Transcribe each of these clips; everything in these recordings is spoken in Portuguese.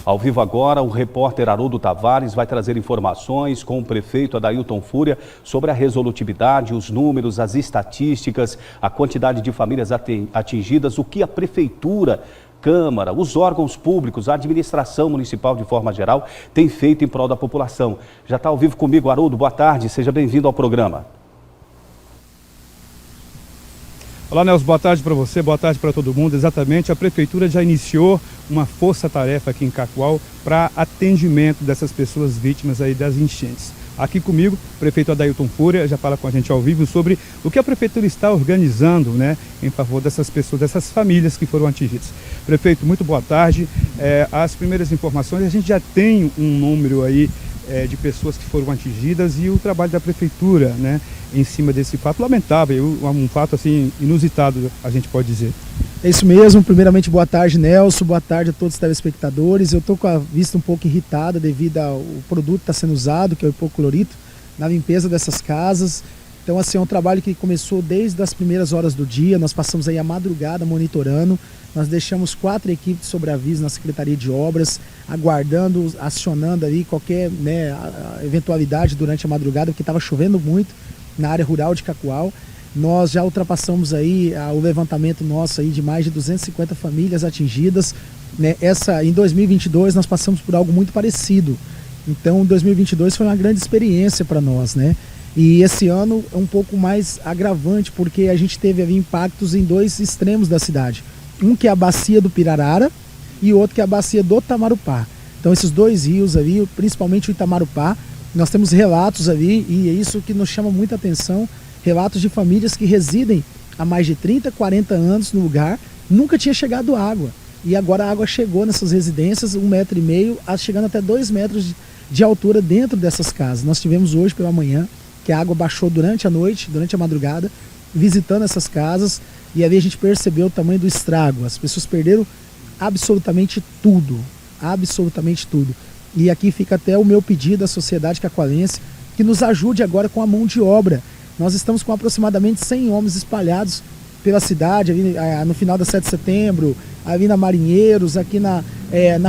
Ao vivo agora, o repórter Haroldo Tavares vai trazer informações com o prefeito Adailton Fúria sobre a resolutividade, os números, as estatísticas, a quantidade de famílias atingidas, o que a prefeitura, Câmara, os órgãos públicos, a administração municipal de forma geral tem feito em prol da população. Já está ao vivo comigo, Haroldo, boa tarde, seja bem-vindo ao programa. Olá, Nelson, boa tarde para você, boa tarde para todo mundo. Exatamente, a Prefeitura já iniciou uma força-tarefa aqui em Cacoal para atendimento dessas pessoas vítimas aí das enchentes. Aqui comigo, o prefeito Adailton Fúria já fala com a gente ao vivo sobre o que a Prefeitura está organizando, né, em favor dessas pessoas, dessas famílias que foram atingidas. Prefeito, muito boa tarde. As primeiras informações, a gente já tem um número aí de pessoas que foram atingidas e o trabalho da Prefeitura, né, em cima desse fato lamentável, um fato assim inusitado, a gente pode dizer. É isso mesmo. Primeiramente, boa tarde, Nelson, boa tarde a todos os telespectadores. Eu estou com a vista um pouco irritada devido ao produto que está sendo usado, que é o hipoclorito, na limpeza dessas casas. Então, assim, é um trabalho que começou desde as primeiras horas do dia. Nós passamos aí a madrugada monitorando. Nós deixamos 4 equipes de sobreaviso na Secretaria de Obras, aguardando, acionando ali qualquer, né, eventualidade durante a madrugada, porque estava chovendo muito na área rural de Cacoal. Nós já ultrapassamos aí o levantamento nosso aí de mais de 250 famílias atingidas, né? Em 2022 nós passamos por algo muito parecido. Então 2022 foi uma grande experiência para nós, né? E esse ano é um pouco mais agravante, porque a gente teve ali impactos em 2 extremos da cidade. Um que é a bacia do Pirarara e outro que é a bacia do Itamarupá. Então esses 2 rios ali, principalmente o Itamarupá, nós temos relatos ali, e é isso que nos chama muita atenção, relatos de famílias que residem há mais de 30, 40 anos no lugar, nunca tinha chegado água. E agora a água chegou nessas residências, 1,5 metro, chegando até 2 metros de altura dentro dessas casas. Nós tivemos hoje pela manhã, que a água baixou durante a noite, durante a madrugada, visitando essas casas, e ali a gente percebeu o tamanho do estrago. As pessoas perderam absolutamente tudo, absolutamente tudo. E aqui fica até o meu pedido à sociedade cacoalense que nos ajude agora com a mão de obra. Nós estamos com aproximadamente 100 homens espalhados pela cidade, ali, no final da 7 de setembro, ali na Marinheiros, aqui na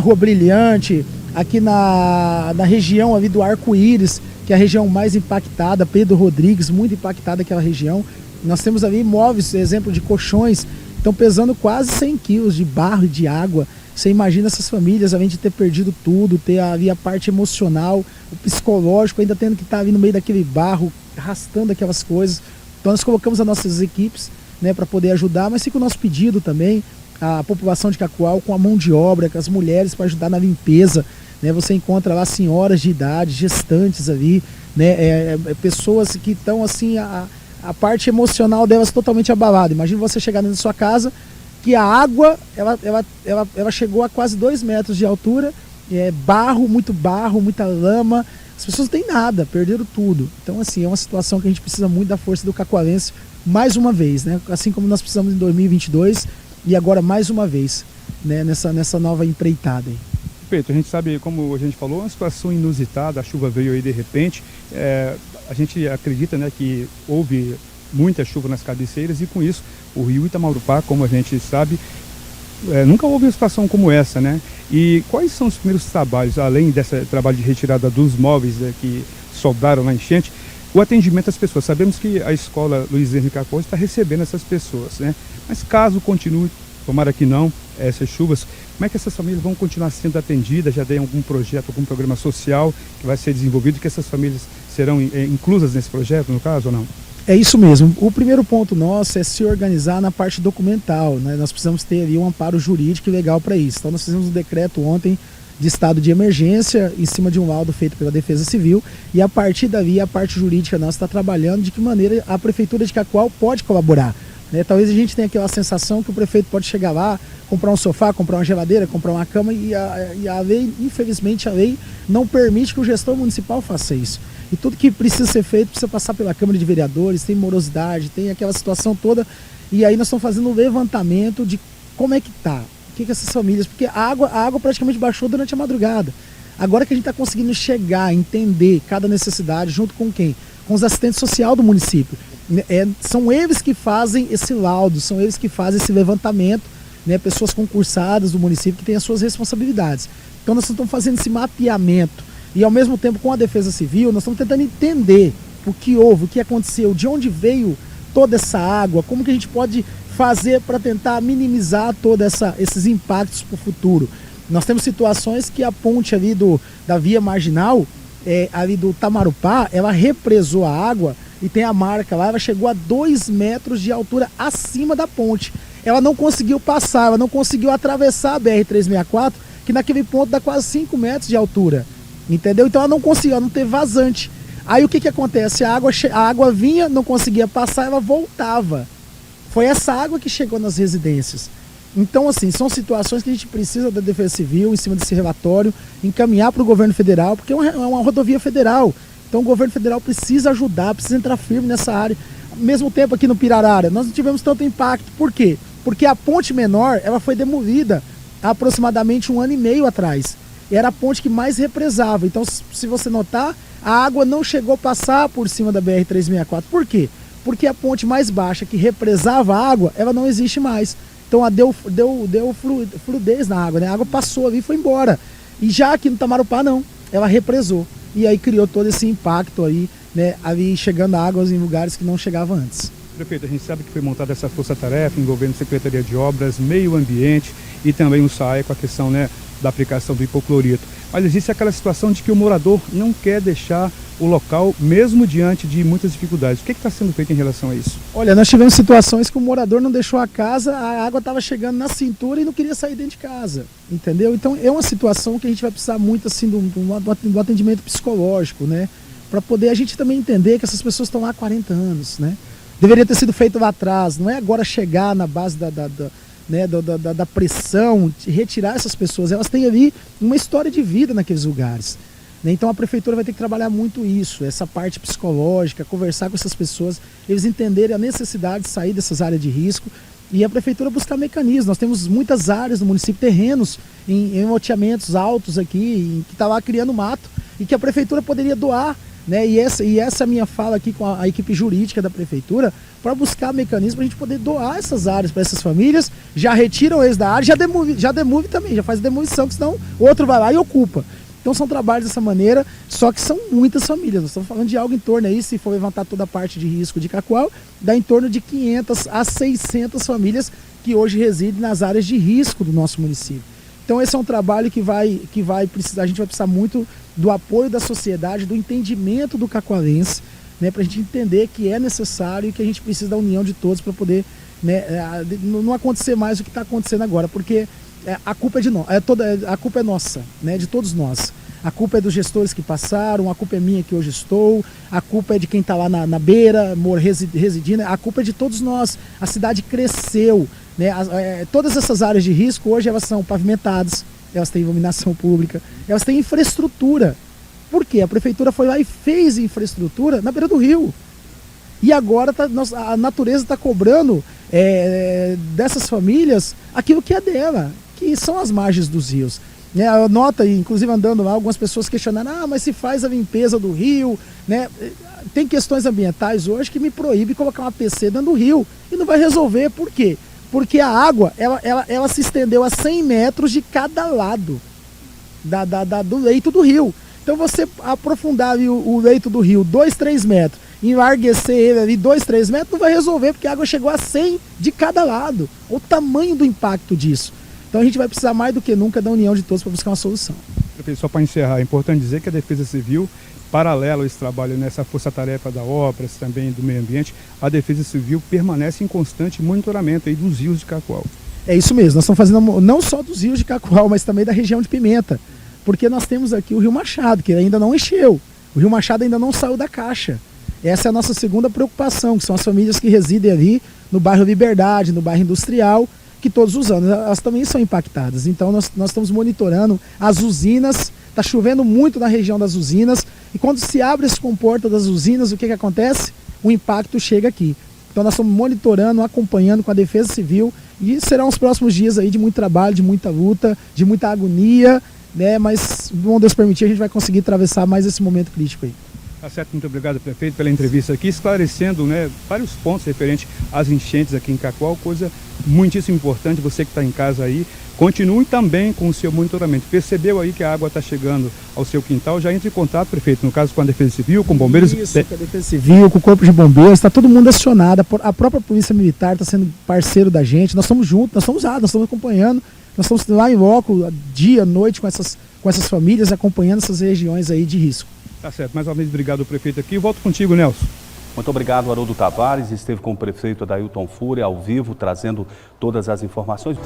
Rua Brilhante, aqui na região ali do Arco-Íris, que é a região mais impactada, Pedro Rodrigues, muito impactada aquela região. Nós temos ali móveis, exemplo de colchões, estão pesando quase 100 quilos de barro e de água. Você imagina essas famílias, além de ter perdido tudo, ter ali a parte emocional, o psicológico, ainda tendo que estar ali no meio daquele barro, arrastando aquelas coisas. Então nós colocamos as nossas equipes, né, para poder ajudar, mas fica o nosso pedido também, a população de Cacoal com a mão de obra, com as mulheres para ajudar na limpeza, né? Você encontra lá senhoras de idade, gestantes ali, né, pessoas que estão assim, a parte emocional delas totalmente abalada. Imagina você chegar na sua casa, que a água ela chegou a quase 2 metros de altura, barro, muita lama, as pessoas não têm nada, perderam tudo. Então assim, é uma situação que a gente precisa muito da força do cacoalense, mais uma vez, né? Assim como nós precisamos em 2022 e agora mais uma vez, né? nessa nova empreitada aí. Perfeito, a gente sabe, como a gente falou, uma situação inusitada, a chuva veio aí de repente, a gente acredita, né, que houve muita chuva nas cabeceiras e com isso o rio Itamarupá, como a gente sabe, nunca houve uma situação como essa, né? E quais são os primeiros trabalhos, além desse trabalho de retirada dos móveis, né, que sobraram na enchente, o atendimento às pessoas? Sabemos que a escola Luiz Henrique Cacó está recebendo essas pessoas, né? Mas caso continue, tomara que não, essas chuvas, como é que essas famílias vão continuar sendo atendidas? Já tem algum projeto, algum programa social que vai ser desenvolvido, que essas famílias serão inclusas nesse projeto, no caso, ou não? É isso mesmo. O primeiro ponto nosso é se organizar na parte documental, né? Nós precisamos ter ali um amparo jurídico e legal para isso. Então nós fizemos um decreto ontem de estado de emergência em cima de um laudo feito pela Defesa Civil, e a partir dali a parte jurídica nossa está trabalhando de que maneira a Prefeitura de Cacoal pode colaborar, né? Talvez a gente tenha aquela sensação que o prefeito pode chegar lá, comprar um sofá, comprar uma geladeira, comprar uma cama, e a lei, infelizmente a lei não permite que o gestor municipal faça isso. E tudo que precisa ser feito precisa passar pela Câmara de Vereadores, tem morosidade, tem aquela situação toda. E aí nós estamos fazendo um levantamento de como é que tá, o que essas famílias... Porque a água praticamente baixou durante a madrugada. Agora que a gente está conseguindo chegar, entender cada necessidade, junto com quem? Com os assistentes sociais do município. São eles que fazem esse laudo, são eles que fazem esse levantamento, né? Pessoas concursadas do município que têm as suas responsabilidades. Então nós estamos fazendo esse mapeamento e ao mesmo tempo com a Defesa Civil nós estamos tentando entender o que houve, o que aconteceu, de onde veio toda essa água, como que a gente pode fazer para tentar minimizar todos esses impactos para o futuro. Nós temos situações que a ponte ali da via marginal, ali do Tamarupá, ela represou a água e tem a marca lá, ela chegou a 2 metros de altura acima da ponte. Ela não conseguiu passar, ela não conseguiu atravessar a BR-364, que naquele ponto dá quase 5 metros de altura, entendeu? Então ela não conseguiu, ela não teve vazante. Aí o que acontece? A água vinha, não conseguia passar, ela voltava. Foi essa água que chegou nas residências. Então, assim, são situações que a gente precisa da Defesa Civil, em cima desse relatório, encaminhar para o governo federal, porque é uma rodovia federal. Então o governo federal precisa ajudar, precisa entrar firme nessa área. Ao mesmo tempo aqui no Pirarara, nós não tivemos tanto impacto. Por quê? Porque a ponte menor, ela foi demolida há aproximadamente 1 ano e meio atrás. Era a ponte que mais represava. Então, se você notar, a água não chegou a passar por cima da BR-364. Por quê? Porque a ponte mais baixa que represava a água, ela não existe mais. Então deu fluidez na água, né? A água passou ali e foi embora. E já aqui no Tamarupá não, ela represou. E aí criou todo esse impacto aí, né? Ali chegando águas em lugares que não chegavam antes. Prefeito, a gente sabe que foi montada essa força-tarefa envolvendo a Secretaria de Obras, Meio Ambiente e também o SAE com a questão, né, da aplicação do hipoclorito. Mas existe aquela situação de que o morador não quer deixar o local, mesmo diante de muitas dificuldades. O que está sendo feito em relação a isso? Olha, nós tivemos situações que o morador não deixou a casa, a água estava chegando na cintura e não queria sair dentro de casa, entendeu? Então é uma situação que a gente vai precisar muito assim do atendimento psicológico, né? Para poder a gente também entender que essas pessoas estão lá há 40 anos, né? Deveria ter sido feito lá atrás, não é agora chegar na base da pressão, de retirar essas pessoas. Elas têm ali uma história de vida naqueles lugares. Então a prefeitura vai ter que trabalhar muito isso, essa parte psicológica, conversar com essas pessoas, eles entenderem a necessidade de sair dessas áreas de risco e a prefeitura buscar mecanismos. Nós temos muitas áreas no município, terrenos em loteamentos altos aqui, que está lá criando mato e que a prefeitura poderia doar. Né? E essa é a minha fala aqui com a equipe jurídica da prefeitura para buscar mecanismos para a gente poder doar essas áreas para essas famílias, já retiram eles da área, já demove também, já faz a demolição, que senão outro vai lá e ocupa. Então são trabalhos dessa maneira, só que são muitas famílias. Nós estamos falando de algo em torno aí, se for levantar toda a parte de risco de Cacoal, dá em torno de 500 a 600 famílias que hoje residem nas áreas de risco do nosso município. Então esse é um trabalho que vai precisar, a gente vai precisar muito do apoio da sociedade, do entendimento do cacoalense, né, para a gente entender que é necessário e que a gente precisa da união de todos para poder, né, não acontecer mais o que está acontecendo agora, porque a culpa é de nós, a culpa é nossa, né, de todos nós. A culpa é dos gestores que passaram, a culpa é minha que hoje estou, a culpa é de quem está lá na beira, residindo, a culpa é de todos nós. A cidade cresceu, né? Todas essas áreas de risco hoje elas são pavimentadas, elas têm iluminação pública, elas têm infraestrutura. Por quê? A prefeitura foi lá e fez infraestrutura na beira do rio. E agora a natureza está cobrando dessas famílias aquilo que é dela, que são as margens dos rios. Nota, inclusive andando lá, algumas pessoas questionando, mas se faz a limpeza do rio, né? Tem questões ambientais hoje que me proíbe colocar uma PC dentro do rio e não vai resolver. Por quê? Porque a água ela se estendeu a 100 metros de cada lado do leito do rio. Então você aprofundar ali o leito do rio 2, 3 metros, enlarguecer ele ali 2, 3 metros, não vai resolver, porque a água chegou a 100 de cada lado. O tamanho do impacto disso. Então a gente vai precisar mais do que nunca da união de todos para buscar uma solução. Prefeito, só para encerrar, é importante dizer que a Defesa Civil, paralelo a esse trabalho nessa força-tarefa da Obras, também do meio ambiente, a Defesa Civil permanece em constante monitoramento aí dos rios de Cacoal. É isso mesmo, nós estamos fazendo não só dos rios de Cacoal, mas também da região de Pimenta, porque nós temos aqui o Rio Machado, que ainda não encheu, o Rio Machado ainda não saiu da caixa. Essa é a nossa segunda preocupação, que são as famílias que residem ali no bairro Liberdade, no bairro Industrial, que todos os anos elas também são impactadas. Então nós estamos monitorando as usinas, está chovendo muito na região das usinas, e quando se abre esse comporta das usinas, o que acontece? O impacto chega aqui. Então nós estamos monitorando, acompanhando com a Defesa Civil, e serão os próximos dias aí de muito trabalho, de muita luta, de muita agonia, né? Mas, bom Deus permitir, a gente vai conseguir atravessar mais esse momento crítico aí. Tá certo, muito obrigado, prefeito, pela entrevista aqui, esclarecendo, né, vários pontos referentes às enchentes aqui em Cacoal, coisa muitíssimo importante. Você que está em casa aí, continue também com o seu monitoramento. Percebeu aí que a água está chegando ao seu quintal, já entre em contato, prefeito, no caso com a Defesa Civil, com bombeiros. Isso, com a Defesa Civil, com o Corpo de Bombeiros, está todo mundo acionado, a própria Polícia Militar está sendo parceiro da gente, nós estamos juntos, nós estamos acompanhando, nós estamos lá em loco, dia, noite, com essas famílias, acompanhando essas regiões aí de risco. Tá certo, mais uma vez obrigado, prefeito, aqui. Volto contigo, Nelson. Muito obrigado, Haroldo Tavares. Esteve com o prefeito Adailton Fúria ao vivo, trazendo todas as informações.